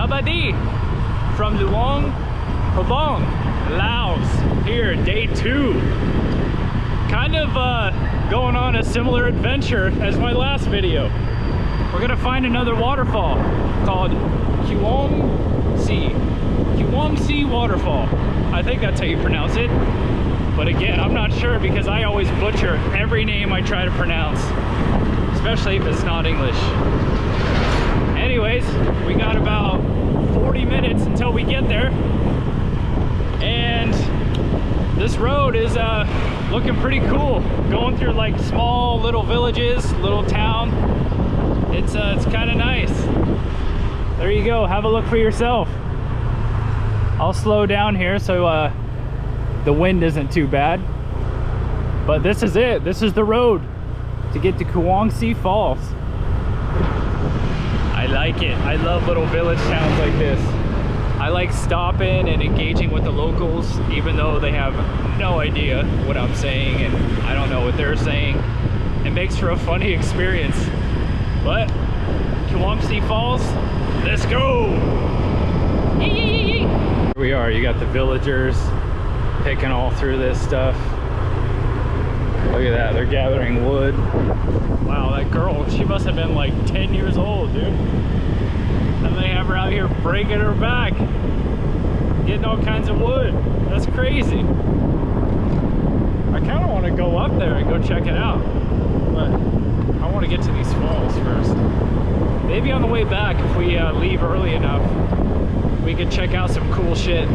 Sabadi from Luang, Prabang, Laos. Here, day 2. Kind of going on a similar adventure as my last video. We're gonna find another waterfall called Kuang Waterfall. I think that's how you pronounce it. But again, I'm not sure because I always butcher every name I try to pronounce, especially if it's not English. Anyways, we got about 40 minutes until we get there. And this road is looking pretty cool. Going through like small little villages, little town. It's kind of nice. There you go, have a look for yourself. I'll slow down here so the wind isn't too bad. But this is it. This is the road to get to Kuang Falls. I like it. I love little village towns like this. I like stopping and engaging with the locals, even though they have no idea what I'm saying and I don't know what they're saying. It makes for a funny experience. But Kuang Falls, let's go! Here we are. You got the villagers picking all through this stuff. Look at that, they're gathering wood. Wow, that girl, she must have been like 10 years old, dude. And they have her out here breaking her back, getting all kinds of wood. That's crazy. I kind of want to go up there and go check it out, but I want to get to these falls first. Maybe on the way back, if we leave early enough, we can check out some cool shit.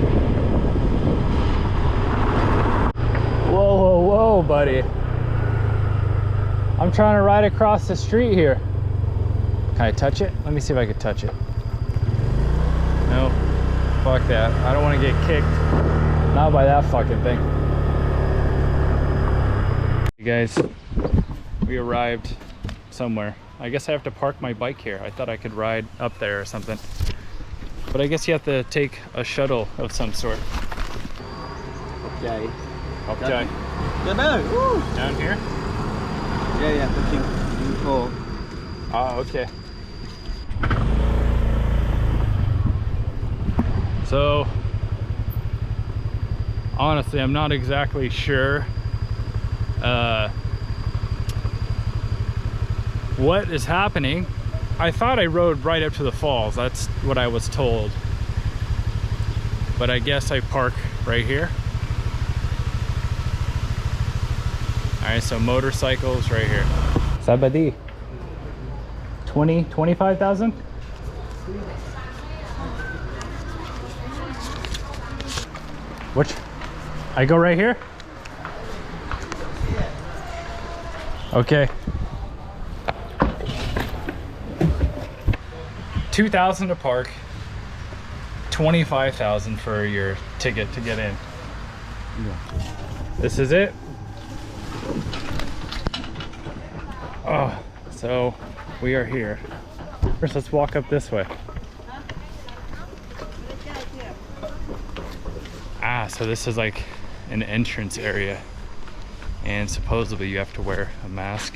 Whoa, whoa, whoa, buddy. I'm trying to ride across the street here. Can I touch it? Let me see if I can touch it. No, fuck that. I don't want to get kicked. Not by that fucking thing. Hey guys, we arrived somewhere. I guess I have to park my bike here. I thought I could ride up there or something. But I guess you have to take a shuttle of some sort. Okay. Okay. Down here? Yeah, looking for. Oh, okay. So, honestly, I'm not exactly sure what is happening. I thought I rode right up to the falls. That's what I was told. But I guess I park right here. Alright, so motorcycles right here. Sabadi. 25,000? Which? I go right here? Okay. 2,000 to park. 25,000 for your ticket to get in. Yeah. This is it. Oh, so we are here. First, let's walk up this way. Ah, so this is like an entrance area, and supposedly you have to wear a mask.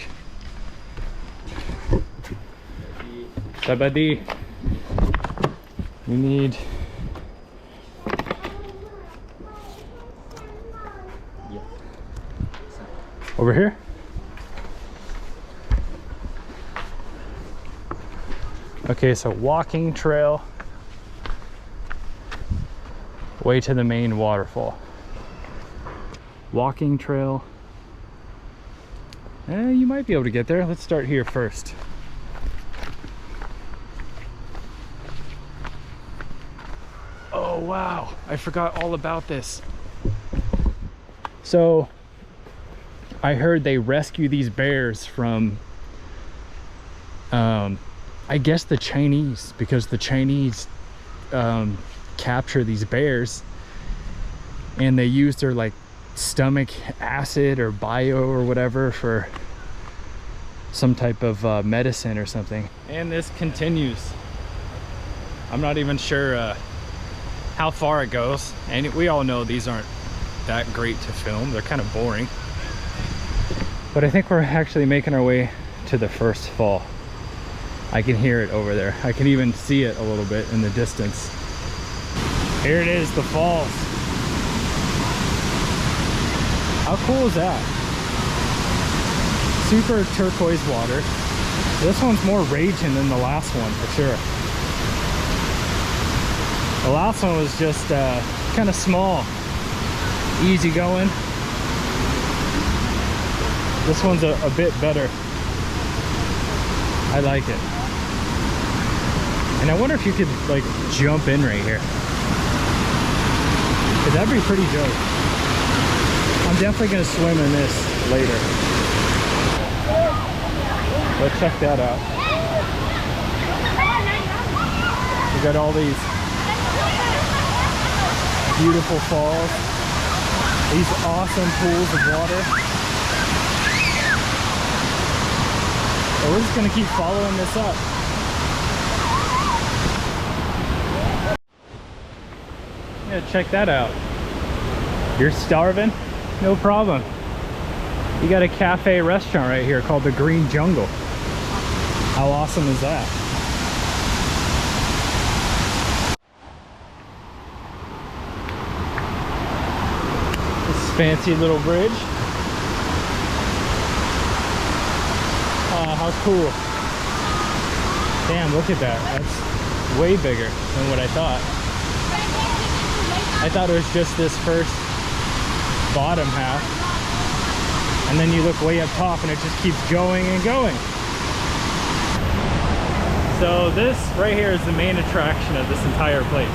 Sabadi, we need over here. Okay, so walking trail way to the main waterfall. Walking trail. You might be able to get there. Let's start here first. Oh wow, I forgot all about this. So I heard they rescue these bears from I guess the Chinese, because the Chinese capture these bears and they use their like stomach acid or bio or whatever for some type of medicine or something. And this continues. I'm not even sure how far it goes, and we all know these aren't that great to film. They're kind of boring, but I think we're actually making our way to the first fall. I can hear it over there. I can even see it a little bit in the distance. Here it is, the falls. How cool is that? Super turquoise water. This one's more raging than the last one for sure. The last one was just kind of small, easy going. This one's a bit better. I like it. And I wonder if you could like jump in right here. Cause that'd be pretty dope. I'm definitely gonna swim in this later. But check that out. We got all these beautiful falls, these awesome pools of water. So we're just gonna keep following this up. Yeah, check that out. You're starving? No problem. You got a cafe restaurant right here called the Green Jungle. How awesome is that? This fancy little bridge. Oh, how cool. Damn, look at that. That's way bigger than what I thought. I thought it was just this first bottom half. And then you look way up top and it just keeps going and going. So this right here is the main attraction of this entire place.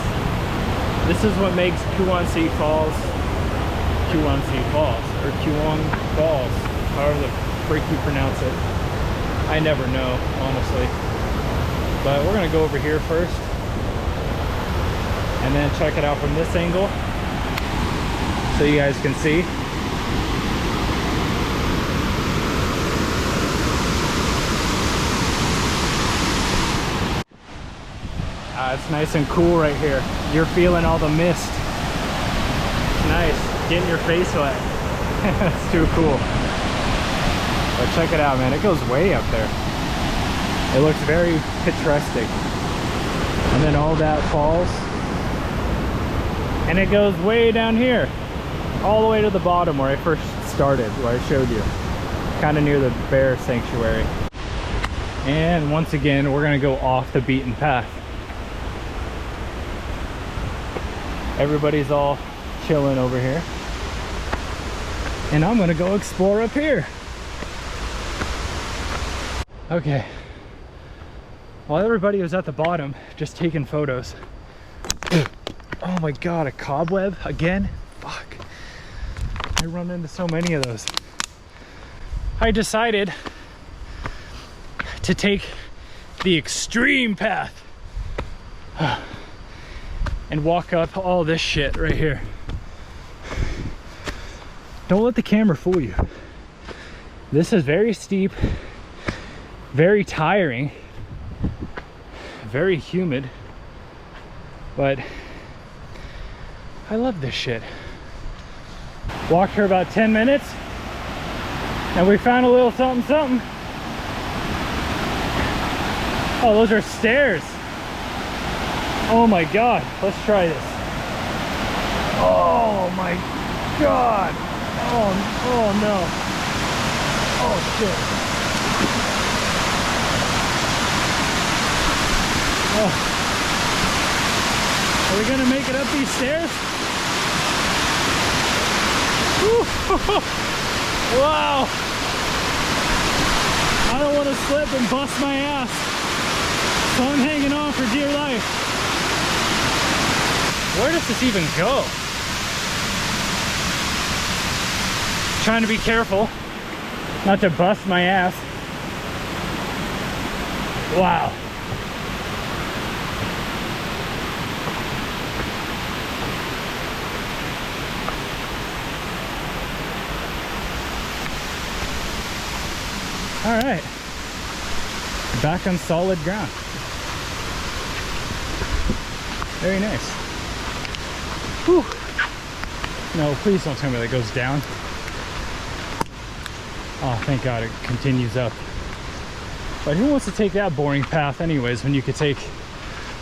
This is what makes Kuang Falls, or Kuang Falls, however the freak you pronounce it. I never know, honestly. But we're gonna go over here first and then check it out from this angle so you guys can see. It's nice and cool right here. You're feeling all the mist. It's nice, getting your face wet. That's too cool. But check it out, man. It goes way up there. It looks very picturesque. And then all that falls. And it goes way down here. All the way to the bottom where I first started, where I showed you. Kind of near the bear sanctuary. And once again, we're gonna go off the beaten path. Everybody's all chilling over here. And I'm gonna go explore up here. Okay. While everybody was at the bottom, just taking photos. Oh my God, a cobweb again? Fuck. I run into so many of those. I decided to take the extreme path and walk up all this shit right here. Don't let the camera fool you. This is very steep, very tiring, very humid, but I love this shit. Walked for about 10 minutes and we found a little something something. Oh, those are stairs. Oh my God, let's try this. Oh my God. Oh no. Oh shit. Oh. Are we gonna make it up these stairs? Wow. I don't want to slip and bust my ass, so I'm hanging on for dear life. Where does this even go? Trying to be careful not to bust my ass. Wow. All right, back on solid ground. Very nice. Whew. No, please don't tell me that goes down. Oh, thank God it continues up. But who wants to take that boring path anyways when you could take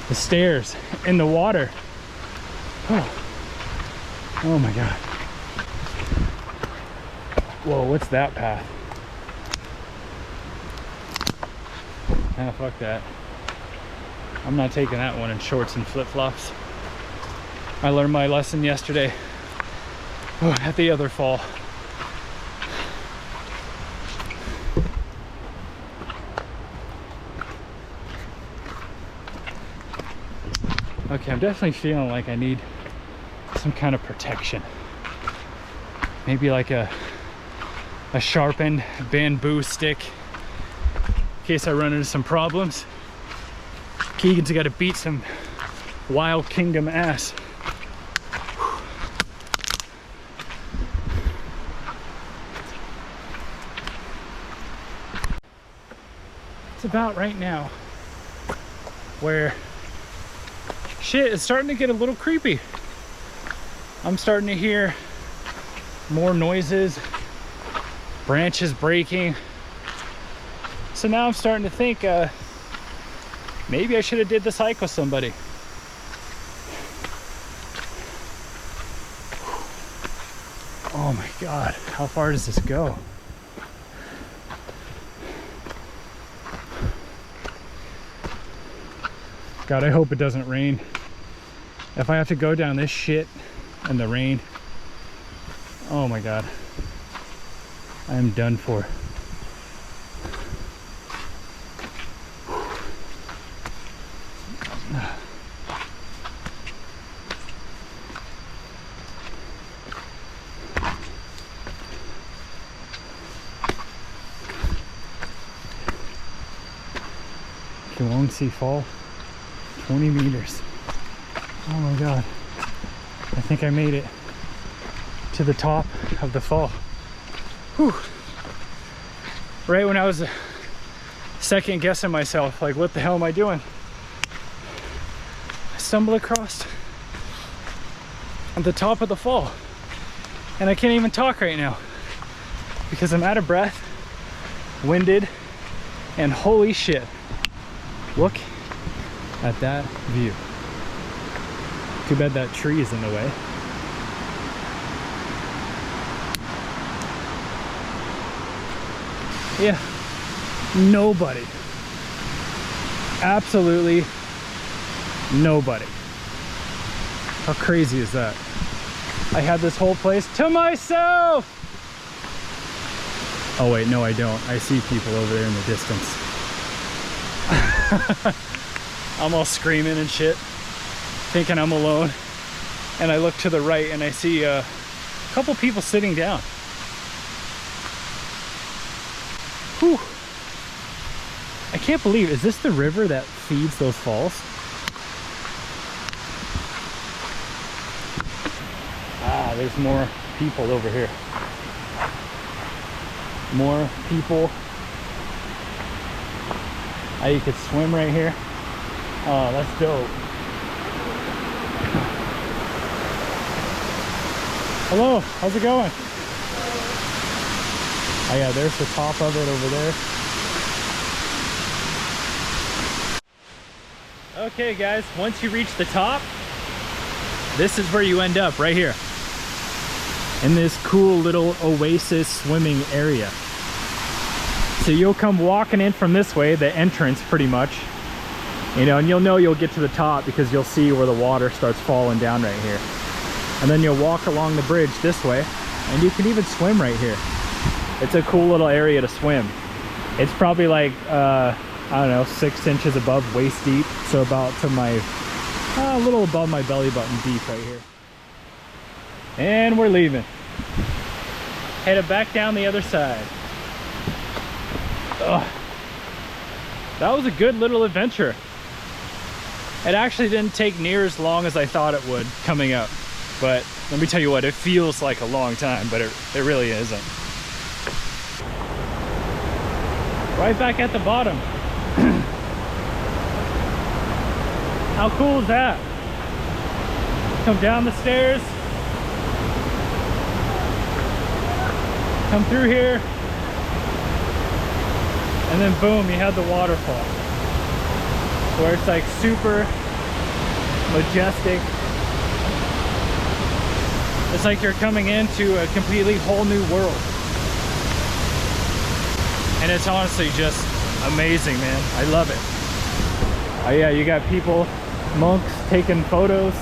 the stairs in the water? Oh my God. Whoa, what's that path? Ah, fuck that. I'm not taking that one in shorts and flip-flops. I learned my lesson yesterday at the other fall. Okay, I'm definitely feeling like I need some kind of protection. Maybe like a sharpened bamboo stick in case I run into some problems. Keagan's got to beat some Wild Kingdom ass. It's about right now where shit is starting to get a little creepy. I'm starting to hear more noises, branches breaking. So now I'm starting to think maybe I should have did this hike with somebody. Oh my God, how far does this go? God, I hope it doesn't rain. If I have to go down this shit in the rain, oh my God, I am done for. Kuang Fall, 20 meters. Oh my God, I think I made it to the top of the fall. Whew. Right when I was second guessing myself, like what the hell am I doing? I stumbled across at the top of the fall and I can't even talk right now because I'm out of breath, winded, and holy shit. Look at that view. Too bad that tree is in the way. Yeah, nobody. Absolutely nobody. How crazy is that? I had this whole place to myself. Oh wait, no I don't. I see people over there in the distance. I'm all screaming and shit, thinking I'm alone. And I look to the right and I see a couple people sitting down. Whew. I can't believe, is this the river that feeds those falls? Ah, there's more people over here. More people. Ah, you could swim right here. Oh, that's dope. Hello, how's it going? Oh yeah, there's the top of it over there. Okay guys, once you reach the top, this is where you end up, right here. In this cool little oasis swimming area. So you'll come walking in from this way, the entrance pretty much. You know, and you'll know you'll get to the top because you'll see where the water starts falling down right here. And then you'll walk along the bridge this way, and you can even swim right here. It's a cool little area to swim. It's probably like, I don't know, 6 inches above waist deep. So about to my, a little above my belly button deep right here. And we're leaving. Headed back down the other side. Ugh. That was a good little adventure. It actually didn't take near as long as I thought it would coming up. But let me tell you what, it feels like a long time, but it really isn't. Right back at the bottom. How cool is that? Come down the stairs. Come through here. And then boom, you have the waterfall, where it's like super majestic. It's like you're coming into a completely whole new world. And it's honestly just amazing, man. I love it. Oh yeah, you got people, monks taking photos.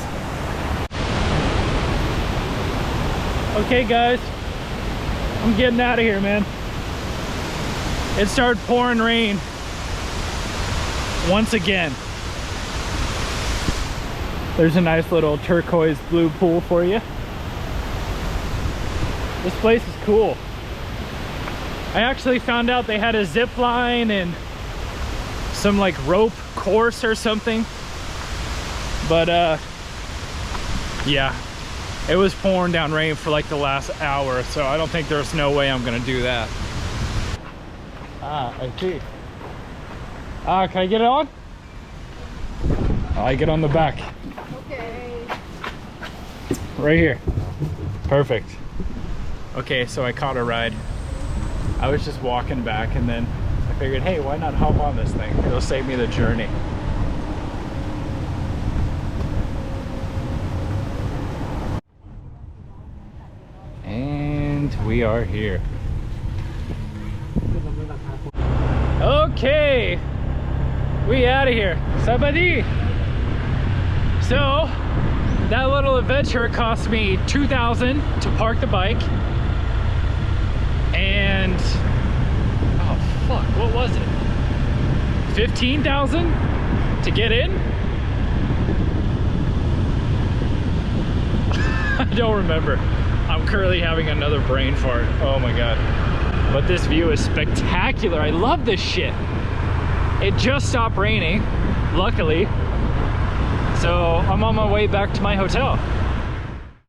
Okay guys, I'm getting out of here, man. It started pouring rain once again. There's a nice little turquoise blue pool for you. This place is cool. I actually found out they had a zip line and some like rope course or something. But yeah, it was pouring down rain for like the last hour, so I don't think there's no way I'm gonna do that. Ah, I see. Ah, can I get it on? I get on the back. Okay. Right here. Perfect. Okay, so I caught a ride. I was just walking back and then I figured, hey, why not hop on this thing? It'll save me the journey. And we are here. Okay, we out of here. Sabadi. So that little adventure cost me $2,000 to park the bike, and oh fuck, what was it? $15,000 to get in? I don't remember. I'm currently having another brain fart. Oh my god. But this view is spectacular. I love this shit. It just stopped raining, luckily. So I'm on my way back to my hotel.